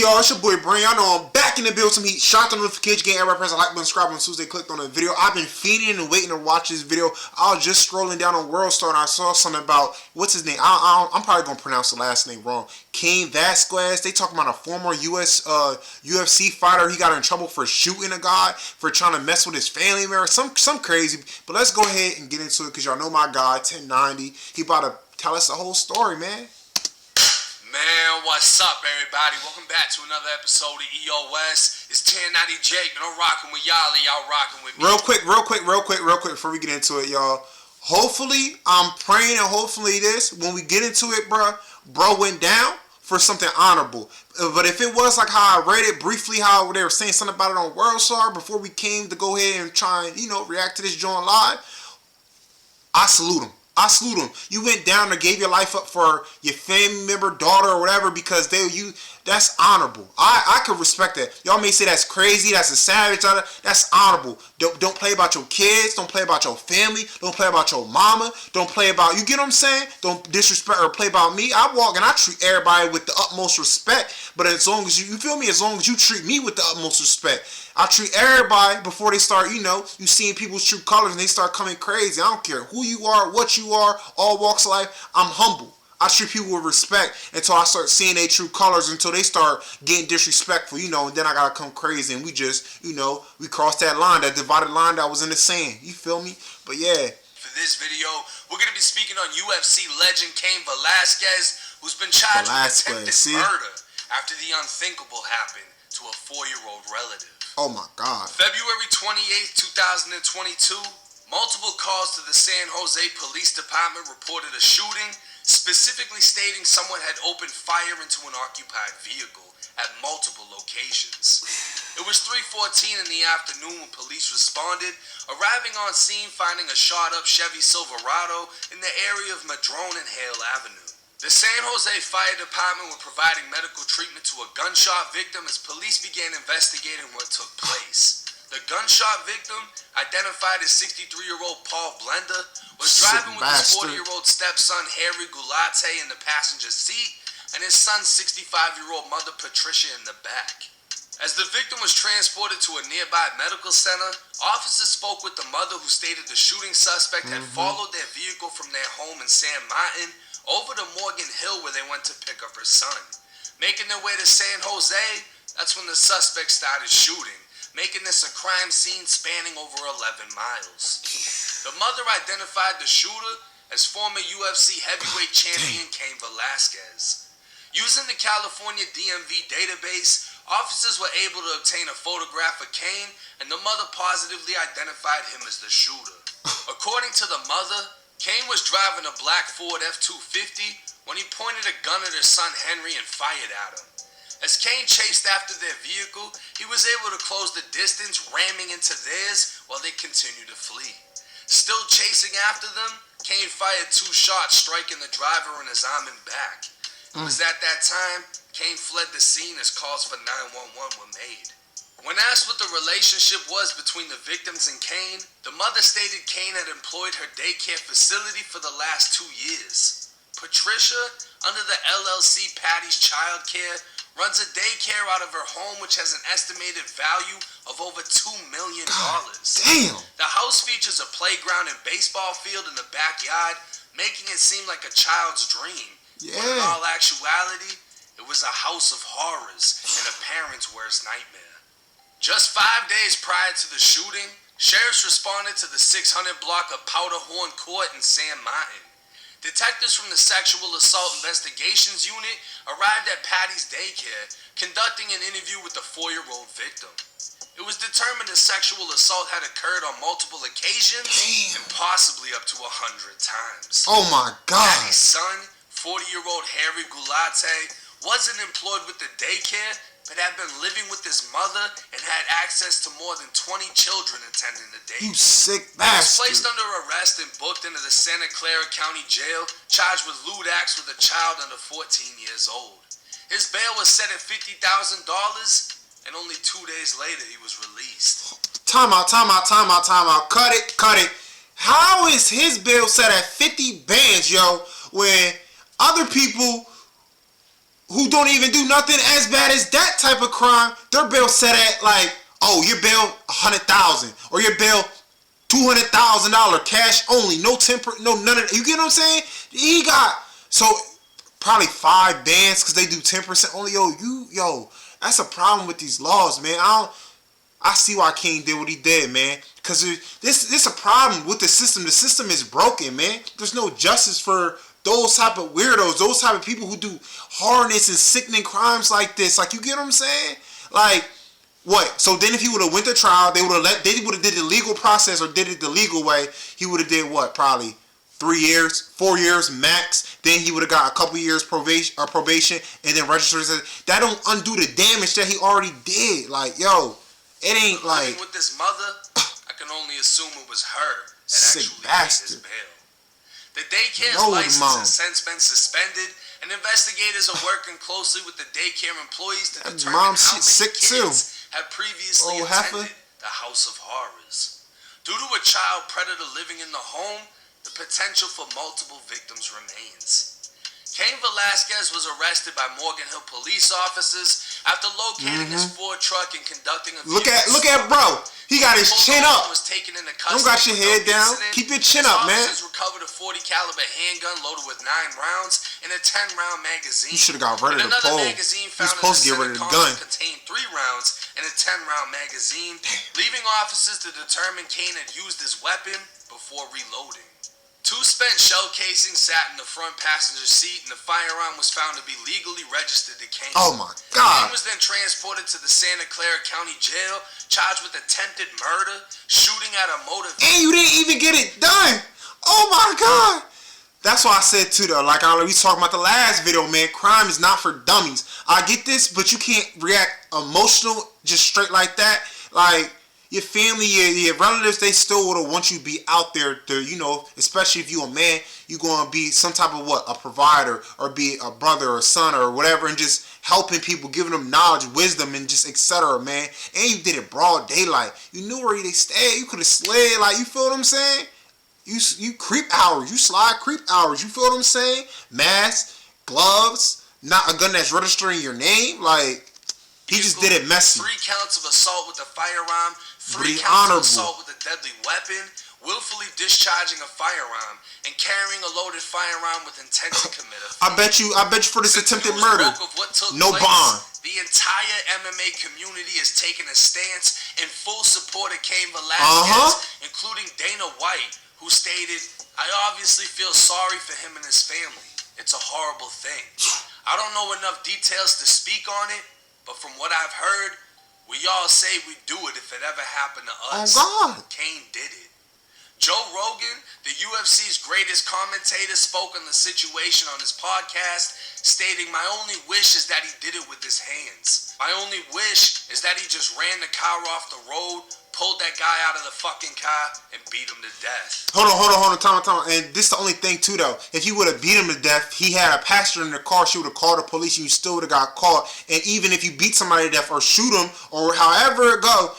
y'all? It's your boy Brain. Y'all know I'm back in the build. Some heat. Shot the notification, getting everybody press the like button, subscribe on as soon as they clicked on the video. I've been feeding and waiting to watch this video. I was just scrolling down on World Star and I saw something about, what's his name? I'm probably going to pronounce the last name wrong. Cain Velasquez. They talking about a former UFC fighter. He got in trouble for shooting a guy, for trying to mess with his family member. Some crazy. But let's go ahead and get into it because y'all know my guy, 1090. He about to tell us the whole story, man. Man, what's up, everybody? Welcome back to another episode of EOS. It's 1090 Jake, and I'm rocking with y'all, and y'all rocking with me. Real quick, before we get into it, y'all. Hopefully, I'm praying, and hopefully when we get into it, bro went down for something honorable. But if it was like how I read it briefly, how they were saying something about it on World Star before we came to go ahead and try and, react to this joint live, I salute him. You went down and gave your life up for your family member, daughter, or whatever, because that's honorable. I could respect that. Y'all may say that's crazy, that's a savage, that's honorable. Don't play about your kids, don't play about your family, don't play about your mama, don't play about, you get what I'm saying? Don't disrespect or play about me. I walk and I treat everybody with the utmost respect, but as long as you feel me, as long as you treat me with the utmost respect. I treat everybody before they start, you seeing people's true colors and they start coming crazy. I don't care who you are, what you are, all walks of life. I'm humble. I treat people with respect until I start seeing their true colors, until they start getting disrespectful, and then I gotta come crazy and we just, we crossed that line, that divided line that was in the sand. You feel me? But yeah. For this video, we're gonna be speaking on UFC legend Cain Velasquez, who's been charged with attempted murder after the unthinkable happened to a 4-year-old relative. Oh my God. February 28th, 2022, multiple calls to the San Jose Police Department reported a shooting, specifically stating someone had opened fire into an occupied vehicle at multiple locations. It was 3:14 in the afternoon when police responded, arriving on scene finding a shot-up Chevy Silverado in the area of Madrone and Hale Avenue. The San Jose Fire Department were providing medical treatment to a gunshot victim as police began investigating what took place. The gunshot victim, identified as 63-year-old Paul Blender, was driving with his 40-year-old stepson Harry Gulate in the passenger seat and his son's 65-year-old mother Patricia in the back. As the victim was transported to a nearby medical center, officers spoke with the mother, who stated the shooting suspect had followed their vehicle from their home in San Martin over to Morgan Hill, where they went to pick up her son. Making their way to San Jose, that's when the suspect started shooting, making this a crime scene spanning over 11 miles. The mother identified the shooter as former UFC heavyweight champion Cain Velasquez. Using the California DMV database, officers were able to obtain a photograph of Cain, and the mother positively identified him as the shooter. According to the mother, Cain was driving a black Ford F-250 when he pointed a gun at her son Henry and fired at him. As Cain chased after their vehicle, he was able to close the distance, ramming into theirs while they continued to flee. Still chasing after them, Cain fired 2 shots, striking the driver in his arm and back. It was at that time Cain fled the scene as calls for 911 were made. When asked what the relationship was between the victims and Cain, the mother stated Cain had employed her daycare facility for the last 2 years. Patricia, under the LLC Patty's Child Care, runs a daycare out of her home which has an estimated value of over $2 million. Damn! The house features a playground and baseball field in the backyard, making it seem like a child's dream. Yeah. When in all actuality, it was a house of horrors and a parent's worst nightmare. Just 5 days prior to the shooting, sheriffs responded to the 600 block of Powderhorn Court in San Martin. Detectives from the Sexual Assault Investigations Unit arrived at Patty's daycare, conducting an interview with the 4-year-old victim. It was determined the sexual assault had occurred on multiple occasions and possibly up to 100 times. Oh my God. Patty's son, 40-year-old Harry Gulate, wasn't employed with the daycare, but had been living with his mother and had access to more than 20 children attending the daycare. You sick bastard. He was placed under arrest and booked into the Santa Clara County Jail, charged with lewd acts with a child under 14 years old. His bail was set at $50,000, and only 2 days later he was released. Time out. Cut it. How is his bail set at 50 bands, yo, when other people who don't even do nothing as bad as that type of crime, their bail set at like, oh, your bail $100,000 or your bail $200,000 cash only, no temper, no none of that. You get what I'm saying? He got so probably 5 bands because they do 10% only. Yo, that's a problem with these laws, man. I see why Cain did what he did, man. Because this a problem with the system. The system is broken, man. There's no justice for those type of weirdos, those type of people who do hardness and sickening crimes like this. Like, you get what I'm saying? Like, what? So then if he would have went to trial, they would have did the legal process or did it the legal way. He would have did what? Probably 3 years, 4 years max. Then he would have got a couple years probation and then registered. That don't undo the damage that he already did. Like, yo, it ain't like with this mother. I can only assume it was her that sick actually bastard. paid his bail. The daycare's No, license mom. has since been suspended, and investigators are working closely with the daycare employees to That determine mom how shit sick many kids have previously Old attended heifer. the House of Horrors. Due to a child predator living in the home, the potential for multiple victims remains. Cain Velasquez was arrested by Morgan Hill police officers after locating his Ford truck and conducting a Look at bro. He got his chin up. Was taken into Don't got your head down. Keep your chin up, man. Officers recovered a .40 caliber handgun loaded with 9 rounds and a 10-round magazine. You should have got rid of the Another pole. magazine You're found supposed to in get rid the of the center gun. console contained 3 rounds and a 10-round magazine, leaving officers to determine Cain had used his weapon before reloading. 2 spent shell casings sat in the front passenger seat, and the firearm was found to be legally registered to Cain. Oh my Cain God. was then transported to the Santa Clara County Jail, charged with attempted murder, shooting at a motor vehicle. And you didn't even get it done. Oh my God. That's why I said too though, like we talking about the last video, man, crime is not for dummies. I get this, but you can't react emotional just straight like that. Like, your family, your relatives, they still would want you to be out there to, you know, especially if you a man, you going to be some type of a provider or be a brother or son or whatever, and just helping people, giving them knowledge, wisdom, and just etc., man. And you did it broad daylight. You knew where they stayed. You could have slid, like, you feel what I'm saying? You creep hours. You slide creep hours. You feel what I'm saying? Mask, gloves, not a gun that's registering your name. Like, he just did it messy. 3 counts of assault with a firearm, 3 Pretty counts honorable. of assault with a deadly weapon, willfully discharging a firearm, and carrying a loaded firearm with intent to commit a I bet you for this Since attempted news murder, broke of what took no place, bond. The entire MMA community has taken a stance in full support of Cain Velasquez, including Dana White, who stated, "I obviously feel sorry for him and his family. It's a horrible thing. I don't know enough details to speak on it, but from what I've heard, we all say we'd do it if it ever happened to us. Oh God. Cain did it." Joe Rogan, the UFC's greatest commentator, spoke on the situation on his podcast, stating, "My only wish is that he did it with his hands. My only wish is that he just ran the car off the road, pulled that guy out of the fucking car, and beat him to death." Hold on, time. And this the only thing too though. If you would have beat him to death, he had a passenger in the car, she would have called the police and you still would have got caught. And even if you beat somebody to death or shoot him or however it go,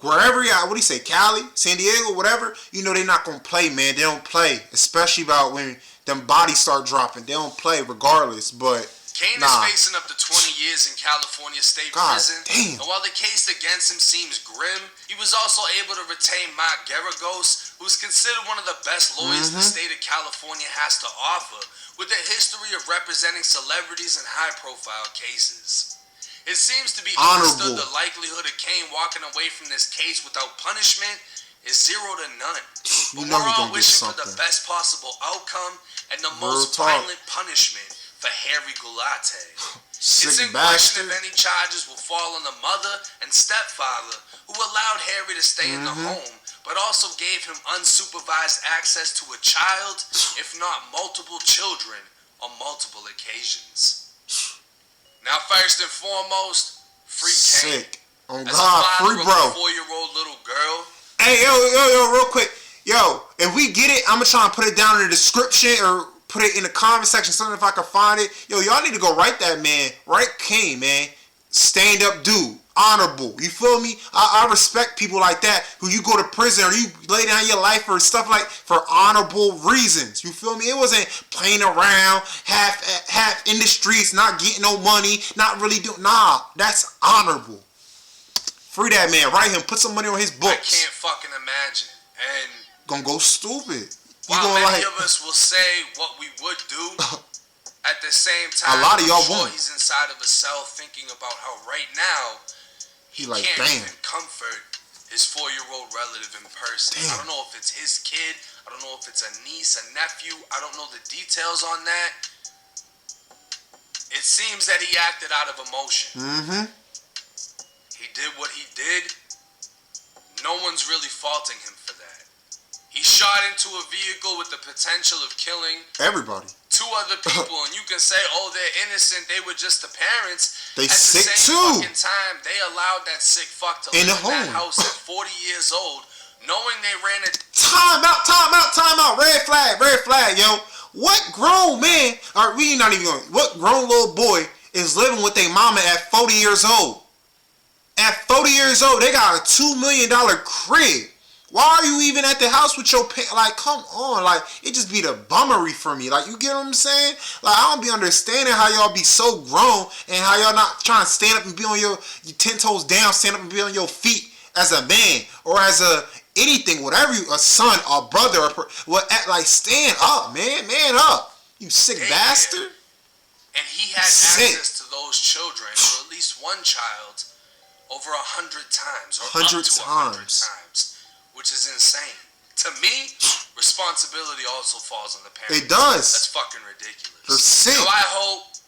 wherever you at, what do you say, Cali, San Diego, whatever, you know they're not gonna play, man. They don't play. Especially about when them bodies start dropping. They don't play regardless, but Cain is facing up to 20 years in California State Prison. Damn. And while the case against him seems grim, he was also able to retain Mark Geragos, who is considered one of the best lawyers the state of California has to offer, with a history of representing celebrities in high-profile cases. It seems to be understood the likelihood of Cain walking away from this case without punishment is 0 to none. But we're all wishing for the best possible outcome and the most violent punishment for Harry Gulate. It's in question if any charges will fall on the mother and stepfather who allowed Harry to stay in the home, but also gave him unsupervised access to a child, if not multiple children, on multiple occasions. Now, first and foremost, free Cain. Sick. Oh As God, a father free of bro. a 4-year-old little girl. Hey, yo, real quick. Yo, if we get it, I'm going to try and put it down in the description or put it in the comment section, something if I can find it. Yo, y'all need to go write that, man. Write Cain, man. Stand up dude. honorable. You feel me? I respect people like that who you go to prison or you lay down your life or stuff like for honorable reasons. You feel me? It wasn't playing around, half in the streets, not getting no money, not really doing. Nah, that's honorable. Free that man. Write him. Put some money on his books. I can't fucking imagine. And gonna go stupid. While many of us will say what we would do, at the same time, a lot of y'all I'm sure won't. he's inside of a cell thinking about how right now he like, can't damn. even comfort his 4-year-old relative in person. Damn. I don't know if it's his kid. I don't know if it's a niece, a nephew. I don't know the details on that. It seems that he acted out of emotion. Mm-hmm. He did what he did. No one's really faulting him for that. He shot into a vehicle with the potential of killing everybody. 2 other people, and you can say, oh, they're innocent, they were just the parents. They at sick the same too. fucking time, they allowed that sick fuck to in live the in that home. house at 40 years old, knowing they ran a... Time out. Red flag, yo. What grown man, or we not even going, what grown little boy is living with their mama at 40 years old? At 40 years old, they got a $2 million crib. Why are you even at the house with your parents? Like, come on. Like, it just be the bummery for me. Like, you get what I'm saying? Like, I don't be understanding how y'all be so grown and how y'all not trying to stand up and be on your 10 toes down, stand up and be on your feet as a man or as a anything, whatever you, a son, a brother, like, stand up, man up. You sick bastard. And he had access to those children, or at least one child, over 100 times, or 100 up to 100 times. Which is insane. To me, responsibility also falls on the parents. It does. That's fucking ridiculous. They're sick. So I hope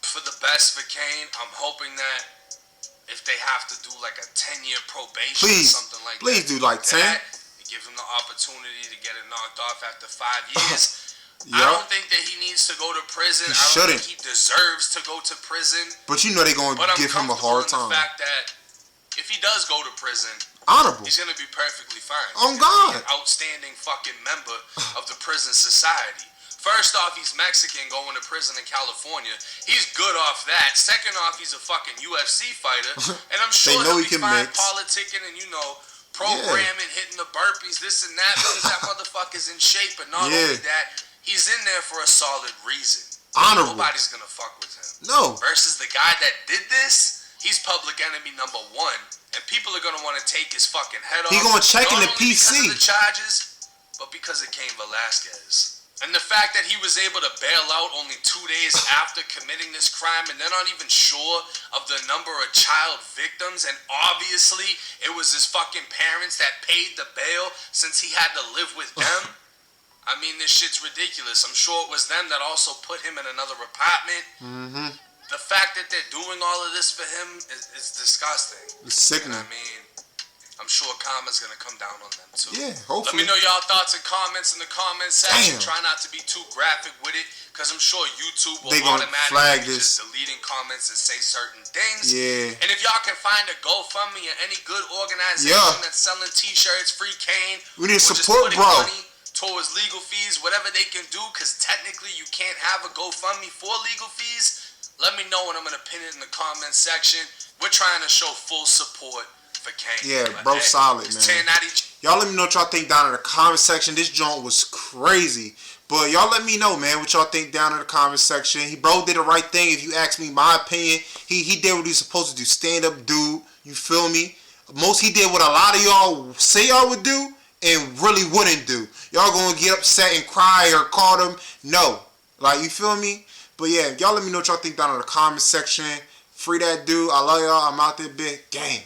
for the best for Cain. I'm hoping that if they have to do like a 10-year probation or something like that. Please do like 10. Give him the opportunity to get it knocked off after 5 years. Yep. I don't think that he needs to go to prison. I don't think he deserves to go to prison. But you know they're going to give him a hard time. The fact that if he does go to prison, honorable, he's gonna be perfectly fine. Oh God, an outstanding fucking member of the prison society. First off, he's Mexican going to prison in California. He's good off that. Second off, he's a fucking UFC fighter, and I'm sure he'll be fine politicking and programming, hitting the burpees, this and that, because that motherfucker's in shape. But not only that, he's in there for a solid reason. Honorable. Nobody's gonna fuck with him. No. Versus the guy that did this. He's public enemy number 1, and people are gonna want to take his fucking head off. He gonna check in the PC. Because of the charges, but because of Cain Velasquez. And the fact that he was able to bail out only 2 days after committing this crime, and they're not even sure of the number of child victims, and obviously it was his fucking parents that paid the bail since he had to live with them. I mean, this shit's ridiculous. I'm sure it was them that also put him in another apartment. Mm-hmm. The fact that they're doing all of this for him is disgusting. It's sickening. And I mean, I'm sure karma's gonna come down on them too. Yeah, hopefully. Let me know y'all thoughts and comments in the comment section. Try not to be too graphic with it, because I'm sure YouTube will automatically just deleting comments and say certain things. Yeah. And if y'all can find a GoFundMe or any good organization that's selling t-shirts, free Cain, we need support, bro. Money towards legal fees, whatever they can do, because technically you can't have a GoFundMe for legal fees. Let me know and I'm going to pin it in the comment section. We're trying to show full support for Cain. Yeah, bro, solid, man. Y'all let me know what y'all think down in the comment section. This joint was crazy. But y'all let me know, man, what y'all think down in the comment section. Bro did the right thing. If you ask me my opinion, he did what he was supposed to do. Stand up dude. You feel me? He did what a lot of y'all say y'all would do and really wouldn't do. Y'all going to get upset and cry or call them. No. Like, you feel me? But yeah, y'all let me know what y'all think down in the comment section. Free that dude. I love y'all. I'm out there, big gang.